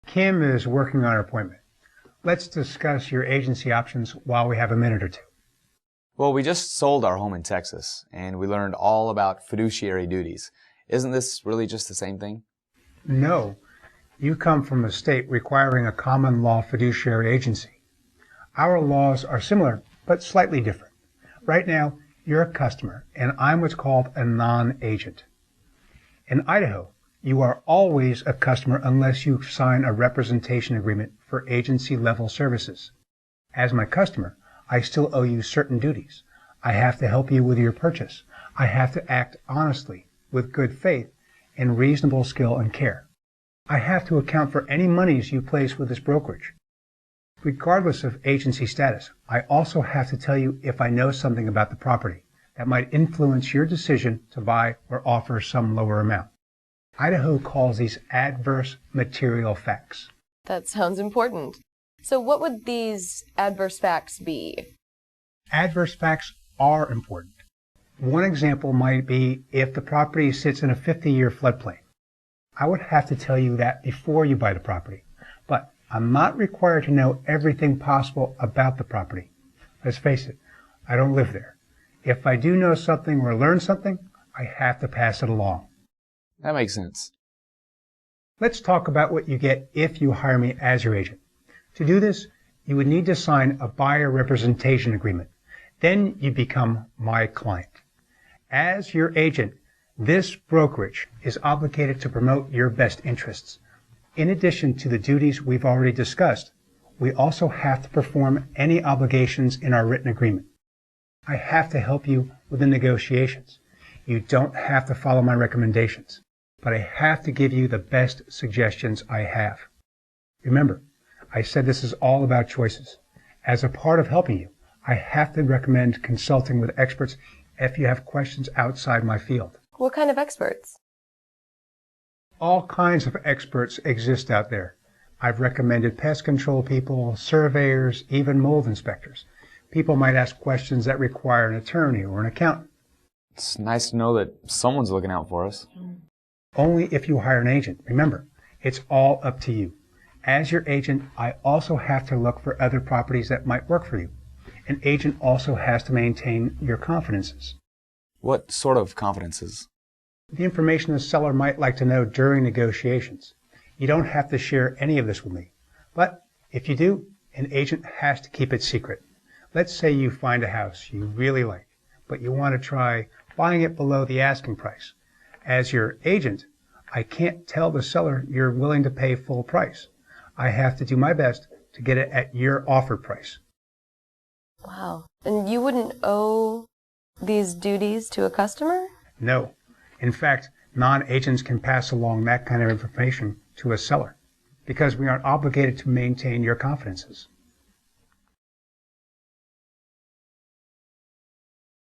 Kim is working on her appointment. Let's discuss your agency options while we have a minute or two. Well, we just sold our home in Texas, and we learned all about fiduciary duties. Isn't this really just the same thing? No, you come from a state requiring a common law fiduciary agency. Our laws are similar, but slightly different. Right now, you're a customer, and I'm what's called a non-agent. In Idaho, you are always a customer unless you sign a representation agreement for agency-level services. As my customer, I still owe you certain duties. I have to help you with your purchase. I have to act honestly, with good faith, and reasonable skill and care. I have to account for any monies you place with this brokerage. Regardless of agency status, I also have to tell you if I know something about the property that might influence your decision to buy or offer some lower amount. Idaho calls these adverse material facts. That sounds important. So what would these adverse facts be? Adverse facts are important. One example might be if the property sits in a 50-year floodplain. I would have to tell you that before you buy the property, but I'm not required to know everything possible about the property. Let's face it, I don't live there. If I do know something or learn something, I have to pass it along. That makes sense. Let's talk about what you get if you hire me as your agent. To do this, you would need to sign a buyer representation agreement. Then you become my client. As your agent, this brokerage is obligated to promote your best interests. In addition to the duties we've already discussed, we also have to perform any obligations in our written agreement. I have to help you with the negotiations. You don't have to follow my recommendations, but I have to give you the best suggestions I have. Remember, I said this is all about choices. As a part of helping you, I have to recommend consulting with experts if you have questions outside my field. What kind of experts? All kinds of experts exist out there. I've recommended pest control people, surveyors, even mold inspectors. People might ask questions that require an attorney or an accountant. It's nice to know that someone's looking out for us. Only if you hire an agent. Remember, it's all up to you. As your agent, I also have to look for other properties that might work for you. An agent also has to maintain your confidences. What sort of confidences? The information the seller might like to know during negotiations. You don't have to share any of this with me. But if you do, an agent has to keep it secret. Let's say you find a house you really like, but you want to try buying it below the asking price. As your agent, I can't tell the seller you're willing to pay full price. I have to do my best to get it at your offer price. Wow. And you wouldn't owe these duties to a customer? No. In fact, non-agents can pass along that kind of information to a seller because we aren't obligated to maintain your confidences.